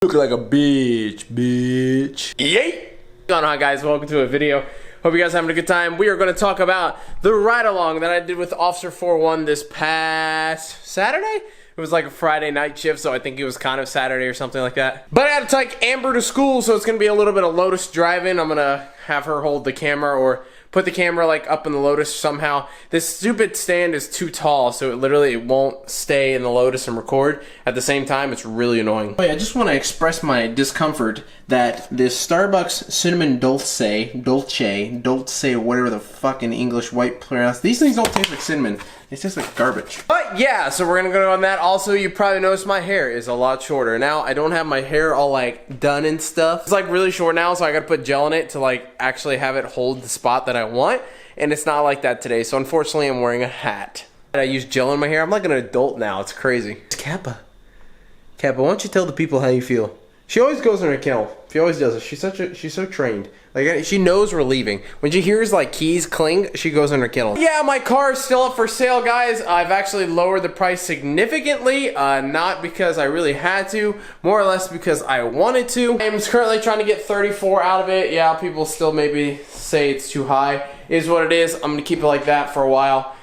Look like a bitch. Yay! What's going on, guys? Welcome to a video. Hope you guys are having a good time. We are going to talk about the ride-along that I did with Officer401 this past Saturday. It was like a Friday night shift, so I think it was kind of Saturday or something like that. But I had to take Amber to school, so it's going to be a little bit of Lotus driving. I'm going to have her hold the camera or put the camera like up in the Lotus somehow. This stupid stand is too tall, so it won't stay in the Lotus and record at the same time. It's really annoying. Oh yeah, I just want to express my discomfort that this Starbucks cinnamon dolce, whatever the fucking English white pronounce. These things don't taste like cinnamon. It tastes like garbage. But yeah, so we're gonna go on that. Also, you probably noticed my hair is a lot shorter. Now, I don't have my hair all like done and stuff. It's like really short now, so I gotta put gel in it to like actually have it hold the spot that I want. And it's not like that today, so unfortunately I'm wearing a hat. I use gel in my hair. I'm like an adult now, it's crazy. It's Kappa, why don't you tell the people how you feel? She always goes in her kennel. She always does it. She's so trained. Like, she knows we're leaving. When she hears like keys cling, she goes in her kennel. Yeah, my car is still up for sale, guys. I've actually lowered the price significantly. Not because I really had to, more or less because I wanted to. I'm currently trying to get 34 out of it. Yeah, people still maybe say it's too high. It is what it is. I'm gonna keep it like that for a while.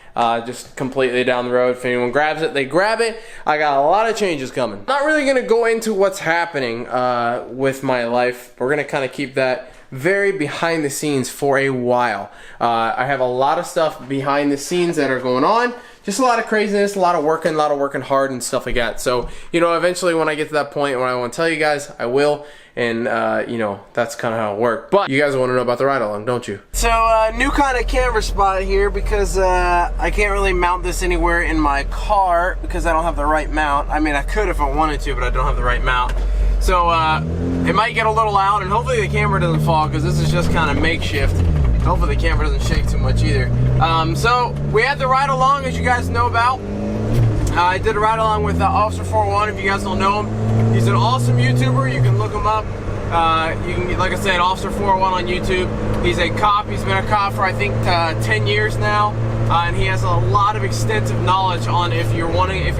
Just completely down the road. If anyone grabs it, they grab it. I got a lot of changes coming. Not really gonna go into what's happening with my life. We're gonna kind of keep that very behind the scenes for a while. I have a lot of stuff behind the scenes that are going on. Just a lot of craziness, a lot of working hard and stuff like that. So, you know, eventually when I get to that point when I want to tell you guys, I will. And, you know, that's kind of how it worked. But you guys want to know about the ride-along, don't you? So, new kind of camera spot here because I can't really mount this anywhere in my car because I don't have the right mount. I mean, I could if I wanted to, but I don't have the right mount. So, it might get a little loud, and hopefully the camera doesn't fall because this is just kind of makeshift. Hopefully the camera doesn't shake too much either. So, we had the ride-along, as you guys know about. I did a ride-along with Officer401, if you guys don't know him. He's an awesome YouTuber. You can look him up. You can, like I said, Officer401 on YouTube. He's a cop. He's been a cop for, I think, 10 years now. And he has a lot of extensive knowledge on if you're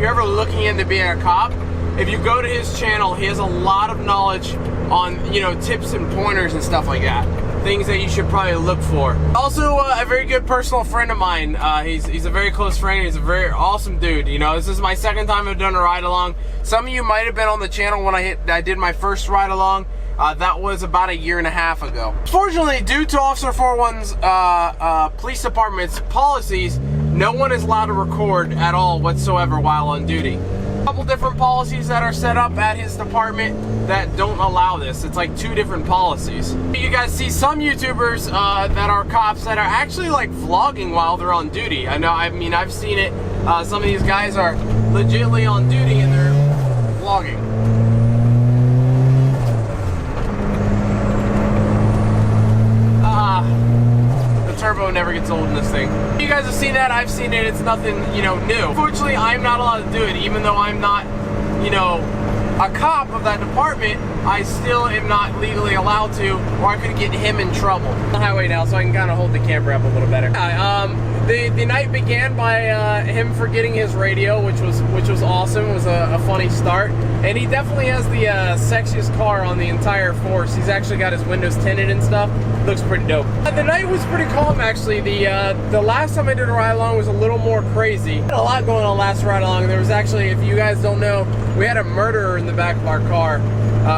ever looking into being a cop. If you go to his channel, he has a lot of knowledge on, you know, tips and pointers and stuff like that. Things that you should probably look for. Also, a very good personal friend of mine. He's a very close friend. He's a very awesome dude. You know, this is my second time I've done a ride along. Some of you might have been on the channel when I did my first ride along. That was about 1.5 years ago. Fortunately, due to Officer401's police department's policies, no one is allowed to record at all whatsoever while on duty. Couple different policies that are set up at his department that don't allow this. It's like 2 different policies. You guys see some YouTubers that are cops that are actually like vlogging while they're on duty. I mean, I've seen it. Some of these guys are legitimately on duty and they're vlogging. Turbo never gets old in this thing. You guys have seen that, I've seen it, it's nothing, you know, new. Unfortunately, I'm not allowed to do it, even though I'm not, you know, a cop of that department. I still am not legally allowed to, or I could get him in trouble. On the highway now, so I can kind of hold the camera up a little better. The night began by him forgetting his radio, which was awesome. It was a funny start, and he definitely has the sexiest car on the entire force. He's actually got his windows tinted and stuff. Looks pretty dope. The night was pretty calm, actually. The last time I did a ride along was a little more crazy. We had a lot going on last ride along. There was actually, if you guys don't know, we had a murderer in the back of our car,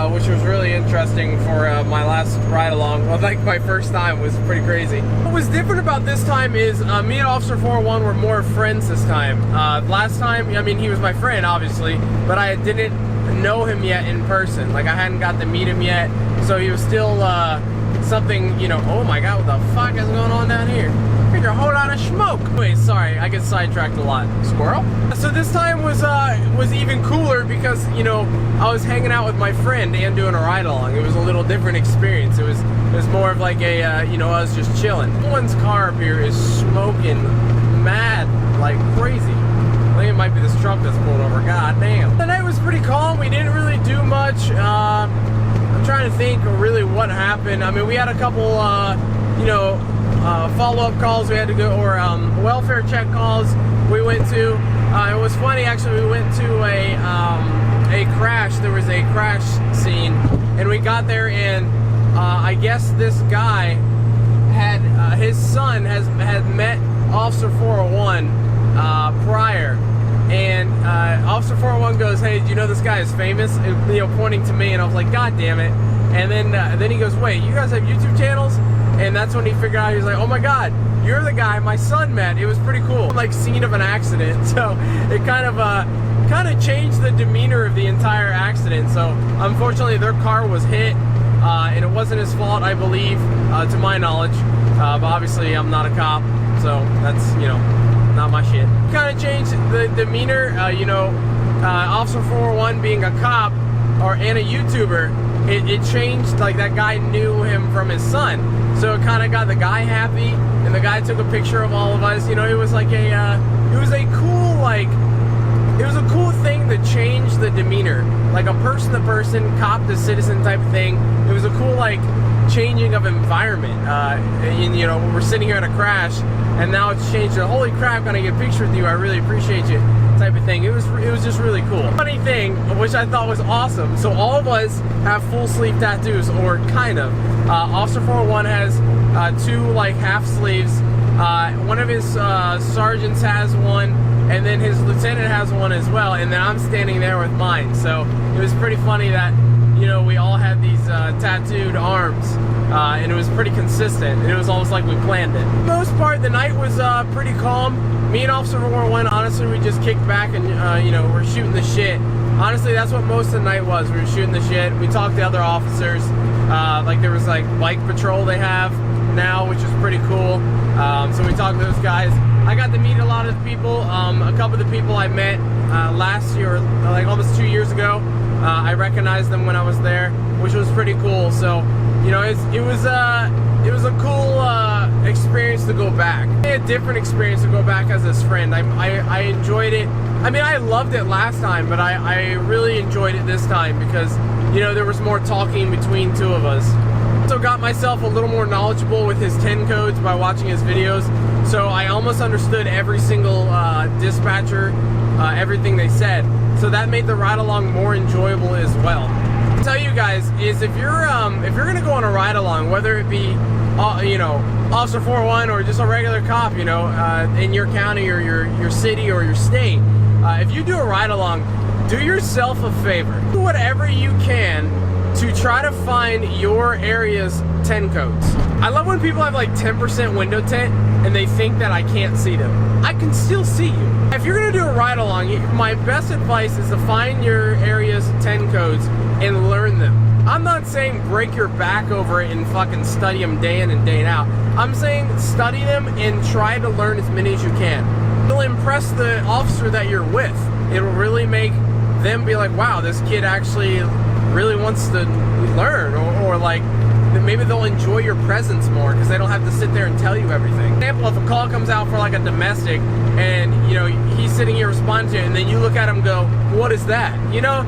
which was really interesting for my last ride along. Well, like my first time was pretty crazy. What was different about this time is me and Officer401 were more friends this time. Last time, I mean, he was my friend, obviously, but I didn't know him yet in person. Like, I hadn't got to meet him yet, so he was still something, you know. Oh my god, what the fuck is going on down here? There's a whole lot of smoke. Wait, sorry, I get sidetracked a lot. Squirrel? So this time was even cooler because, you know, I was hanging out with my friend and doing a ride along. It was a little different experience. It was more of like a, you know, I was just chilling. Someone's car up here is smoking mad like crazy. I think it might be this truck that's pulled over. God damn. The night was pretty calm. We didn't really do much. I'm trying to think really what happened. I mean, we had a couple, you know, follow-up calls we had to go, or welfare check calls we went to. It was funny, actually. We went to a a crash. There was a crash scene, and we got there, and I guess this guy had his son had met Officer 401 prior, and Officer 401 goes, "Hey, do you know this guy is famous?" And, you know, pointing to me, and I was like, "God damn it!" And then he goes, "Wait, you guys have YouTube channels?" And that's when he figured out, he was like, "Oh my God, you're the guy my son met." It was pretty cool, like scene of an accident. So it kind of changed the demeanor of the entire accident. So unfortunately, their car was hit, and it wasn't his fault, I believe, to my knowledge. But obviously, I'm not a cop, so that's, you know, not my shit. Kind of changed the demeanor. Officer 401 being a cop and a YouTuber. It changed, like that guy knew him from his son, so it kind of got the guy happy, and the guy took a picture of all of us. You know, it was like it was a cool thing to change the demeanor, like a person to person, cop to citizen type of thing. It was a cool, like, changing of environment. And, you know, we're sitting here at a crash, and now it's changed to, "Holy crap, can I get a picture with you? I really appreciate you," type of thing. It was just really cool. Funny thing, which I thought was awesome. So all of us have full sleeve tattoos, or kind of. Officer 401 has two, like, half sleeves. One of his sergeants has one, and then his lieutenant has one as well, and then I'm standing there with mine. So it was pretty funny that, you know, we all had these tattooed arms, and it was pretty consistent. It was almost like we planned it. For the most part, the night was pretty calm. Me and Officer 401, honestly, we just kicked back and, you know, we're shooting the shit. Honestly, that's what most of the night was. We were shooting the shit. We talked to other officers. Like, there was, like, bike patrol they have now, which is pretty cool. So we talked to those guys. I got to meet a lot of people. A couple of the people I met last year, like almost 2 years ago, I recognized them when I was there, which was pretty cool. So, you know, it was a cool experience to go back. A different experience to go back as his friend. I enjoyed it. I mean, I loved it last time, but I really enjoyed it this time because, you know, there was more talking between two of us. Also got myself a little more knowledgeable with his 10 codes by watching his videos, so I almost understood every single dispatcher, everything they said. So that made the ride along more enjoyable as well. I'll tell you guys is if you're gonna go on a ride along, whether it be you know, Officer 401 or just a regular cop, you know, in your county or your city or your state, if you do a ride along, do yourself a favor. Do whatever you can to try to find your area's 10 codes. I love when people have like 10% window tint and they think that I can't see them. I can still see you. If you're gonna do a ride along, my best advice is to find your area's 10 codes and learn them. I'm not saying break your back over it and fucking study them day in and day out. I'm saying study them and try to learn as many as you can. It'll impress the officer that you're with. It'll really make them be like, wow, this kid actually really wants to learn, or like maybe they'll enjoy your presence more because they don't have to sit there and tell you everything. For example, if a call comes out for like a domestic and, you know, he's sitting here responding to it, and then you look at him and go, "What is that?" You know,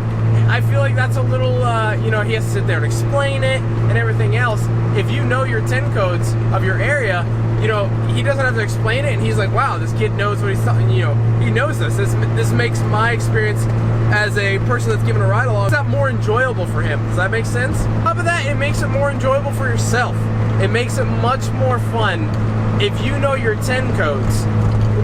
I feel like that's a little, you know, he has to sit there and explain it and everything else. If you know your 10 codes of your area, you know, he doesn't have to explain it, and he's like, wow, this kid knows what he's talking, you know, he knows this. This makes my experience as a person that's given a ride along, it's more enjoyable for him. Does that make sense? On top of that, it makes it more enjoyable for yourself. It makes it much more fun if you know your 10 codes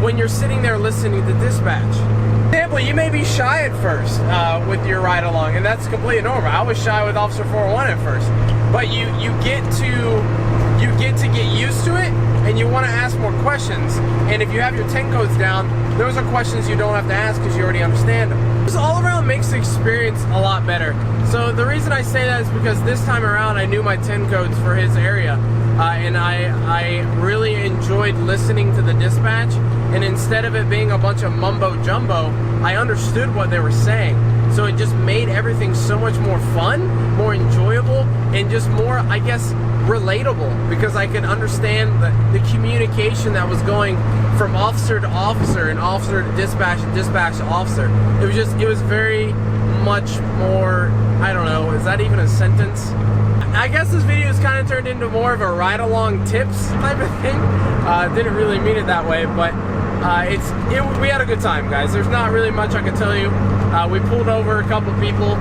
when you're sitting there listening to dispatch. For example, you may be shy at first with your ride along, and that's completely normal. I was shy with Officer 401 at first, but you get to get used to it, and you want to ask more questions. And if you have your 10 codes down, those are questions you don't have to ask because you already understand them. This all around makes the experience a lot better. So the reason I say that is because this time around I knew my 10 codes for his area, and I really enjoyed listening to the dispatch. And instead of it being a bunch of mumbo jumbo, I understood what they were saying. So it just made everything so much more fun, more enjoyable, and just more, I guess, relatable, because I could understand the communication that was going from officer to officer and officer to dispatch and dispatch to officer. It was very much more, I don't know, is that even a sentence? I guess this video has kind of turned into more of a ride-along tips type of thing. Didn't really mean it that way, but we had a good time, guys. There's not really much I can tell you. We pulled over a couple people.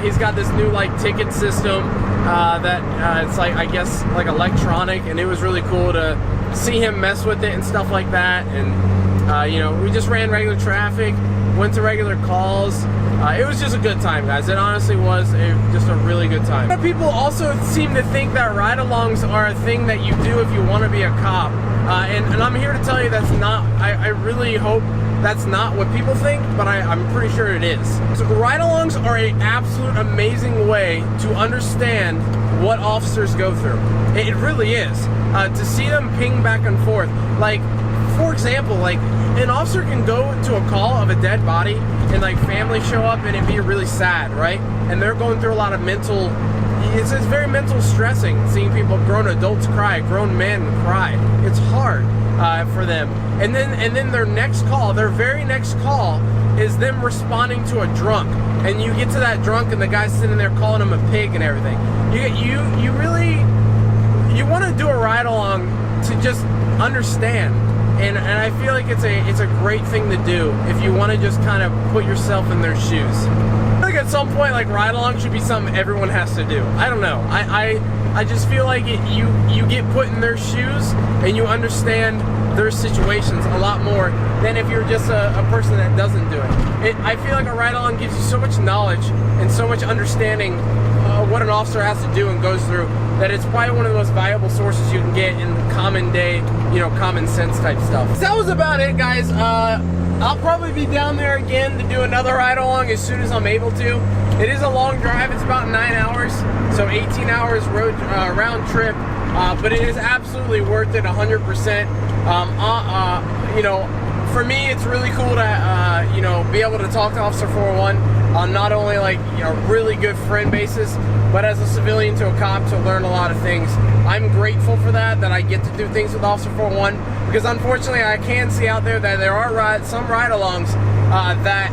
He's got this new like ticket system that it's like, I guess, like electronic, and it was really cool to see him mess with it and stuff like that. And you know, we just ran regular traffic, went to regular calls. It was just a good time, guys. It honestly was just a really good time. A lot of people also seem to think that ride-alongs are a thing that you do if you want to be a cop. And I'm here to tell you that's not, I really hope that's not what people think, but I'm pretty sure it is. So ride-alongs are an absolute amazing way to understand what officers go through. It really is. To see them ping back and forth. Like, for example, like an officer can go to a call of a dead body and like family show up and it'd be really sad, right? And they're going through a lot of mental, it's very mental stressing, seeing people, grown adults cry, grown men cry. It's hard for them. And then their next call, their very next call is them responding to a drunk. And you get to that drunk and the guy's sitting there calling him a pig and everything. You really, you want to do a ride along to just understand. And I feel like it's a great thing to do if you want to just kind of put yourself in their shoes. I think at some point, like, ride-along should be something everyone has to do. I don't know. I just feel like you get put in their shoes and you understand their situations a lot more than if you're just a person that doesn't do it. I feel like a ride-along gives you so much knowledge and so much understanding what an officer has to do and goes through, that it's probably one of the most valuable sources you can get in common day, you know, common sense type stuff. So that was about it, guys. I'll probably be down there again to do another ride along as soon as I'm able to. It is a long drive. It's about 9 hours, so 18 hours round trip, but it is absolutely worth it, 100%. You know, for me, it's really cool to, you know, be able to talk to Officer 401 on not only like, you know, really good friend basis, but as a civilian to a cop to learn a lot of things. I'm grateful for that I get to do things with Officer 401, because unfortunately I can see out there that there are some ride-alongs that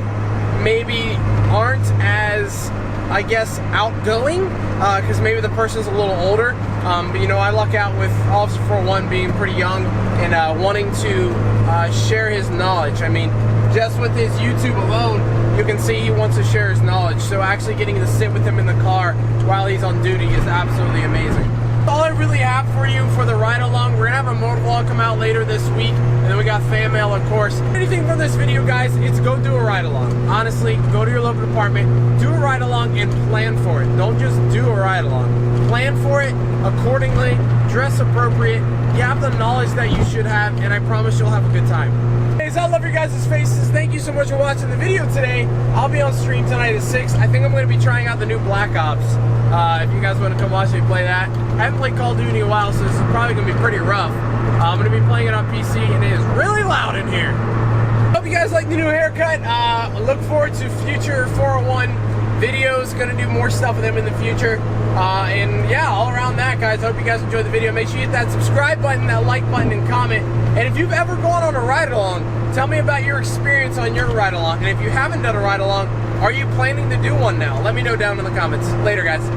maybe aren't as, I guess, outgoing, because maybe the person's a little older. But you know, I luck out with Officer 401 being pretty young and wanting to share his knowledge. I mean, just with his YouTube alone, you can see he wants to share his knowledge. So actually getting to sit with him in the car while he's on duty is absolutely amazing. All I really have for you for the ride along, we're gonna have a motor vlog come out later this week, and then we got FanMail, of course. Anything from this video, guys, it's go do a ride along. Honestly, go to your local department, do a ride along and plan for it. Don't just do a ride along. Plan for it accordingly, dress appropriate, you have the knowledge that you should have, and I promise you'll have a good time. Anyways, I love your guys' faces. Thank you so much for watching the video today. I'll be on stream tonight at 6. I think I'm going to be trying out the new Black Ops. If you guys want to come watch me play that. I haven't played Call of Duty in a while, so this is probably going to be pretty rough. I'm going to be playing it on PC, and it is really loud in here. Hope you guys like the new haircut. Look forward to future 401 videos. Going to do more stuff with them in the future. And yeah, all around that, guys, hope you guys enjoyed the video. Make sure you hit that subscribe button, that like button, and comment. And if you've ever gone on a ride-along, tell me about your experience on your ride-along. And if you haven't done a ride-along, are you planning to do one now? Let me know down in the comments. Later, guys.